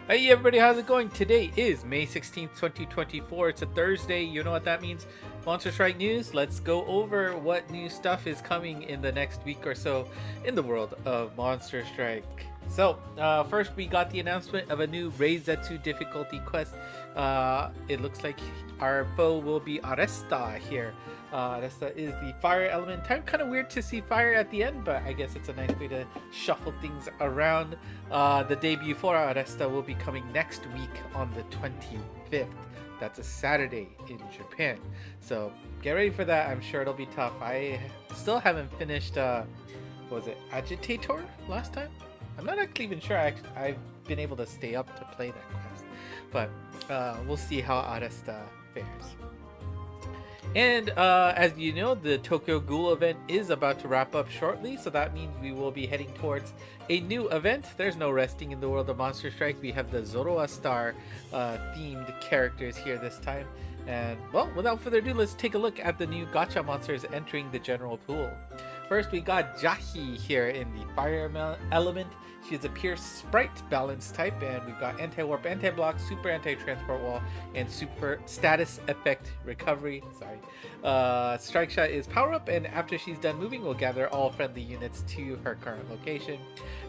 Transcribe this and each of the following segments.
Hey everybody, how's it going? Today is May 16th, 2024. It's a Thursday. You know what that means? Monster Strike news. Let's go over what new stuff is coming in the next week or so in the world of Monster Strike. So, first we got the announcement of a new reizetsu difficulty quest. It looks like our foe will be Aresta here. Aresta is the fire element type. Kind of weird to see fire at the end, but I guess it's a nice way to shuffle things around. The debut for Aresta will be coming next week on the 25th. That's a Saturday in Japan. So get ready for that. I'm sure it'll be tough. I still haven't finished, what was it, Agitator last time? I'm not actually even sure I've been able to stay up to play that quest. But we'll see how Aresta fares. And as you know, the Tokyo Ghoul event is about to wrap up shortly, so that means we will be heading towards a new event. There's no resting in the world of Monster Strike. We have the Zoroastar themed characters here this time. And well, without further ado, let's take a look at the new gacha monsters entering the general pool. First, we got Jahi here in the fire element. She is a pure sprite balance type, and we've got anti-warp, anti-block, super anti-transport wall, and super status effect recovery. Strike shot is power up, and after she's done moving, we'll gather all friendly units to her current location.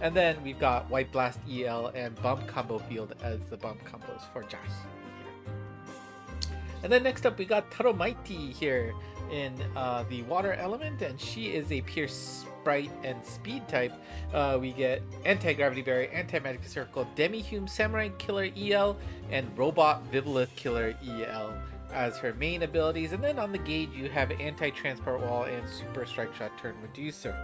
And then we've got white blast, EL, and bump combo field as the bump combos for Jahi. And then next up, we got Taromaiti here in the water element, and she is a pure sprite and speed type. We get anti-gravity barrier, anti-magic circle, demi-hume, samurai killer EL, and robot vivilith killer EL as her main abilities. And then on the gauge, you have anti-transport wall and super strike shot turn reducer.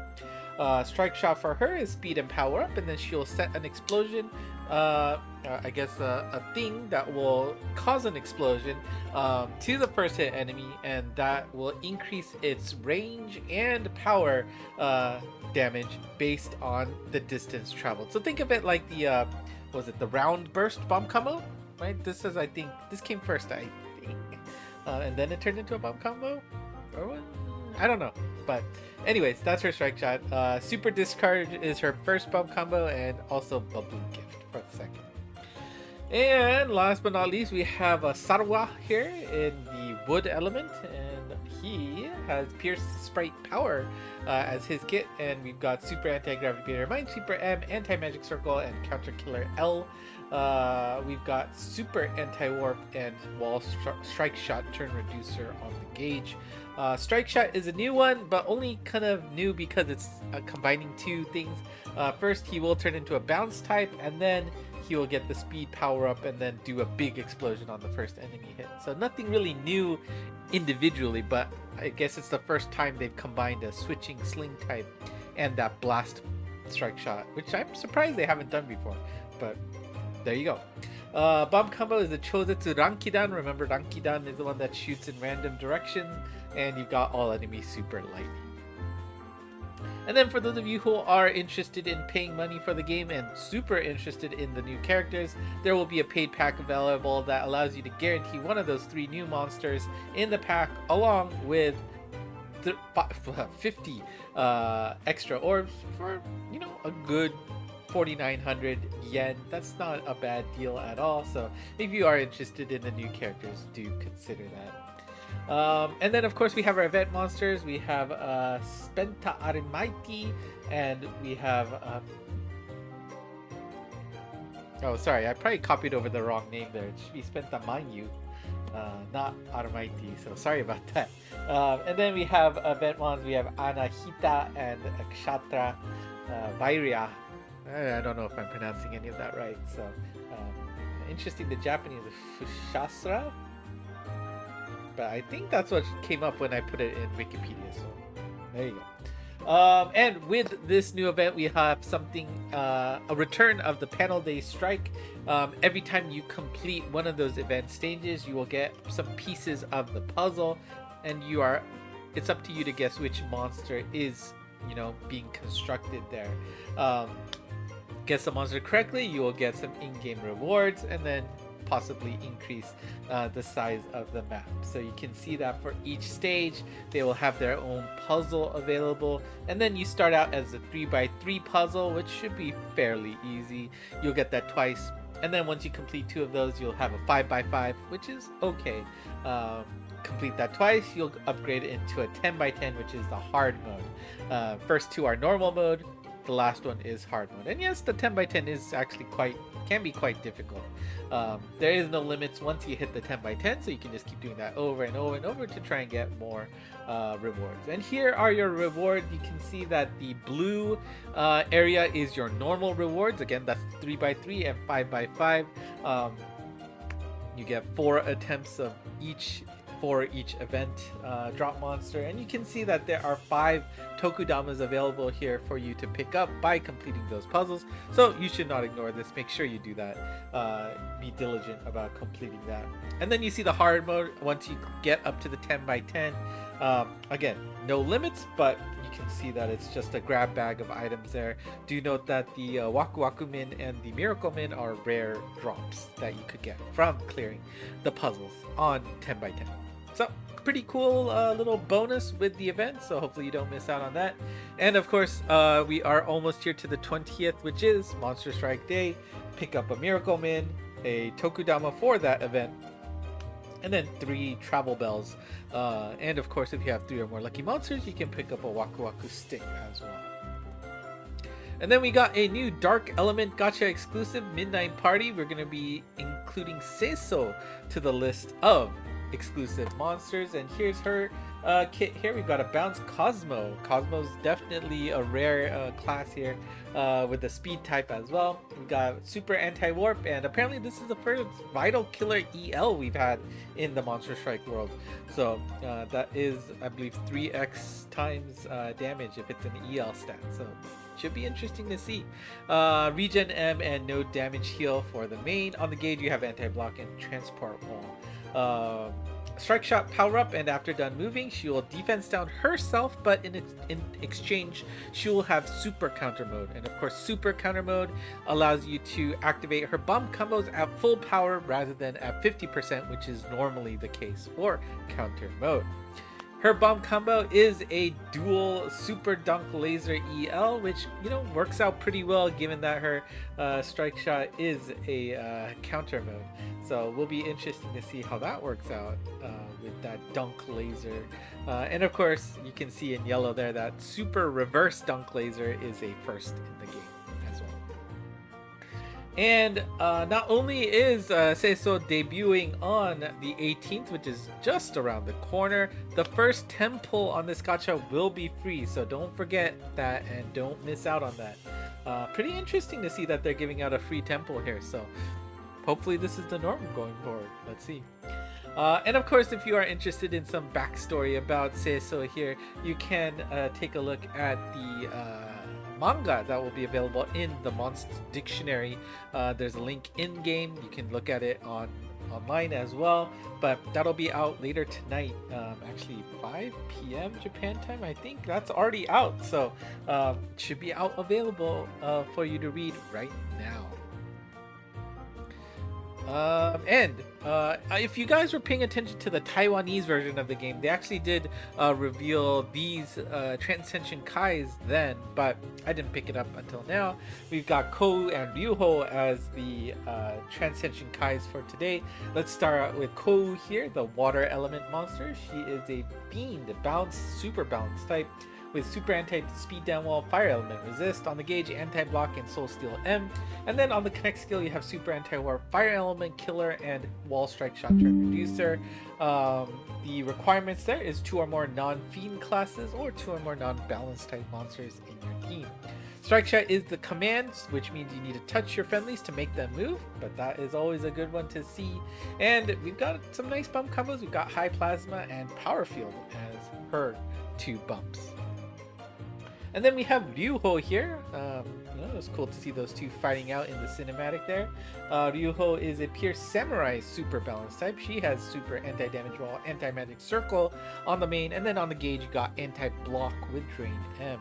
Strike shot for her is speed and power up, and then she'll set an explosion, I guess a thing that will cause an explosion to the first hit enemy, and that will increase its range and power damage based on the distance traveled. So think of it like the the round burst bomb combo, right? This came first, I think, and then it turned into a bomb combo, or what? I don't know, but anyways, that's her strike shot. Super discard is her first bump combo, and also Baboon Gift for the second. And last but not least, we have Sarwa here in the wood element, and he has Pierce Sprite Power as his kit, and we've got Super Anti-Gravity Barrier, Minesweeper M, Anti-Magic Circle, and Counter Killer L. We've got Super Anti-Warp and Wall Strike Shot Turn Reducer on the gauge. Strike Shot is a new one, but only kind of new because it's combining two things. First, he will turn into a bounce type, and then he will get the speed power up and then do a big explosion on the first enemy hit. So nothing really new individually, but I guess it's the first time they've combined a switching sling type and that blast strike shot, which I'm surprised they haven't done before, but there you go. Bomb combo is the Chozetsu Rankidan. Remember, Rankidan is the one that shoots in random directions, and you've got all enemy super lightning. And then for those of you who are interested in paying money for the game and super interested in the new characters, there will be a paid pack available that allows you to guarantee one of those 3 new monsters in the pack, along with 50 extra orbs for, a good 4,900 yen. That's not a bad deal at all. So if you are interested in the new characters, do consider that. And then of course we have our event monsters. We have Spenta Arimaiti, and we have oh sorry, I probably copied over the wrong name there. It should be Spenta Manyu, not Arimaiti, so sorry about that. And then we have event ones. We have Anahita and Kshatra Vairya. I don't know if I'm pronouncing any of that right. So interesting, the Japanese is Fushasra, but I think that's what came up when I put it in Wikipedia. So there you go. And with this new event, we have something, a return of the panel day strike. Every time you complete one of those event stages, you will get some pieces of the puzzle, and it's up to you to guess which monster is, being constructed there. Guess the monster correctly, you will get some in-game rewards, and then possibly increase the size of the map. So you can see that for each stage they will have their own puzzle available, and then you start out as a 3x3 puzzle, which should be fairly easy. You'll get that twice And then once you complete 2 of those, you'll have a 5x5, which is okay. Complete that twice, you'll upgrade it into a 10x10, which is the hard mode. First 2 are normal mode, the last one is hard mode. And yes, the 10x10 is actually can be quite difficult. There is no limits once you hit the 10x10, so you can just keep doing that over and over and over to try and get more rewards. And here are your rewards. You can see that the blue area is your normal rewards. Again, that's 3x3 and 5x5. You get 4 attempts of each for each event drop monster, and you can see that there are 5 tokudamas available here for you to pick up by completing those puzzles, so you should not ignore this. Make sure you do that. Be diligent about completing that. And then you see the hard mode once you get up to the 10x10. Again, no limits, but you can see that it's just a grab bag of items there. Do note that the Waku Waku Min and the Miracle Min are rare drops that you could get from clearing the puzzles on 10x10. So pretty cool little bonus with the event, so hopefully you don't miss out on that. And of course, we are almost here to the 20th, which is Monster Strike Day. Pick up a Miracle Min, a Tokudama for that event, and then 3 travel bells. And of course, if you have 3 or more lucky monsters, you can pick up a Waku Waku stick as well. And then we got a new Dark Element Gacha exclusive Midnight Party. We're going to be including Seiso to the list of exclusive monsters, and here's her kit here. We've got a Bounce Cosmo. Cosmo's definitely a rare class here with the speed type as well. We've got Super Anti-Warp, and apparently this is the first Vital Killer EL we've had in the Monster Strike world. So that is, I believe, 3x times damage if it's an EL stat. So should be interesting to see. Regen M and no damage heal for the main. On the gauge you have anti-block and transport wall. Strike Shot power up, and after done moving she will defense down herself, but in exchange she will have super counter mode. And of course super counter mode allows you to activate her bomb combos at full power rather than at 50%, which is normally the case for counter mode. Her bomb combo is a dual super dunk laser EL, which, you know, works out pretty well given that her strike shot is a counter mode. So we'll be interesting to see how that works out with that dunk laser. And of course, you can see in yellow there that super reverse dunk laser is a first in the game as well. And not only is Seiso debuting on the 18th, which is just around the corner, the first temple on this gacha will be free, so don't forget that and don't miss out on that. Pretty interesting to see that they're giving out a free temple here, so hopefully this is the norm going forward. Let's see. And of course, if you are interested in some backstory about Seiso here, you can take a look at the manga that will be available in the Monst dictionary. There's a link in game. You can look at it online as well, but that'll be out later tonight, actually 5 p.m. Japan time. I think that's already out, so should be out available for you to read right now. If you guys were paying attention to the Taiwanese version of the game, they actually did reveal these Transcension Kais then, but I didn't pick it up until now. We've got Kou and Ryuho as the Transcension Kais for today. Let's start out with Kou here, the water element monster. She is a fiend, bounce, super bounce type, with super anti-speed down wall, fire element resist. On the gauge, anti-block and soul steal M. And then on the connect skill you have super anti-warp, fire element killer, and wall strike shot turn reducer. The requirements there is 2 or more non-fiend classes or 2 or more non-balance type monsters in your team. Strike shot is the commands, which means you need to touch your friendlies to make them move, but that is always a good one to see. And we've got some nice bump combos. We've got high plasma and power field as her 2 bumps. And then we have Ryuho here. It was cool to see those 2 fighting out in the cinematic there. Ryuho is a pure samurai super balance type. She has super anti-damage wall, anti-magic circle on the main, and then on the gauge you got anti-block with drain M.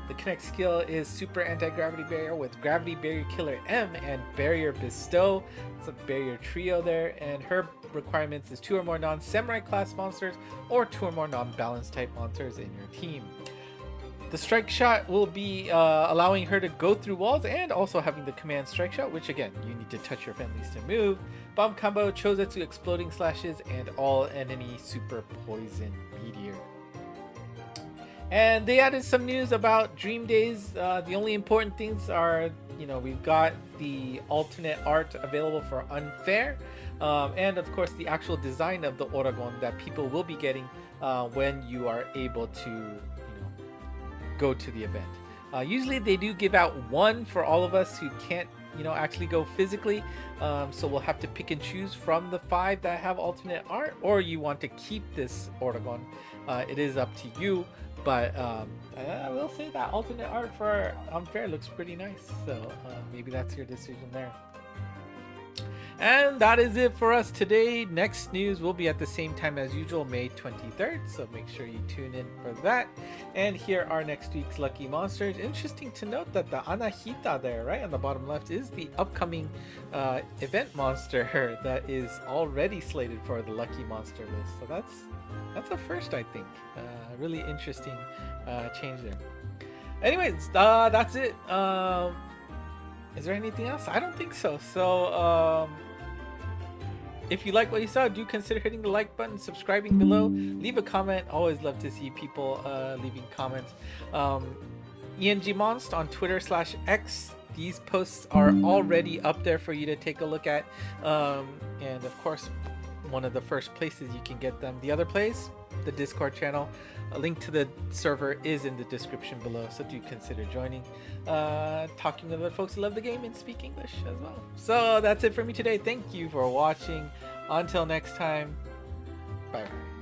The connect skill is super anti-gravity barrier with gravity barrier killer M and barrier bestow. It's a barrier trio there, and her requirements is 2 or more non-samurai class monsters or 2 or more non-balance type monsters in your team. The strike shot will be allowing her to go through walls and also having the command strike shot, which again, you need to touch your friendlies to move. Bomb combo, Chozetsu exploding slashes, and all enemy super poison meteor. And they added some news about Dream Days. The only important things are, we've got the alternate art available for Unfair, and of course the actual design of the Oragon that people will be getting when you are able to, go to the event. Usually they do give out one for all of us who can't, actually go physically. So we'll have to pick and choose from the 5 that have alternate art, or you want to keep this Oragon. It is up to you. But I will say that alternate art for Unfair looks pretty nice. So maybe that's your decision there. And that is it for us today. Next news will be at the same time as usual, May 23rd. So make sure you tune in for that. And here are next week's Lucky Monsters. Interesting to note that the Anahita there, right on the bottom left, is the upcoming event monster that is already slated for the Lucky Monster list. So that's a first, I think. Really interesting change there. Anyways, that's it. Is there anything else? I don't think so. So if you like what you saw, do consider hitting the like button, subscribing below, leave a comment. Always love to see people leaving comments. ENG Monst on Twitter/X. These posts are already up there for you to take a look at. And of course, one of the first places you can get them. The other place, the Discord channel. A link to the server is in the description below, so do consider joining. Talking with other folks who love the game and speak English as well. So that's it for me today. Thank you for watching. Until next time, bye bye.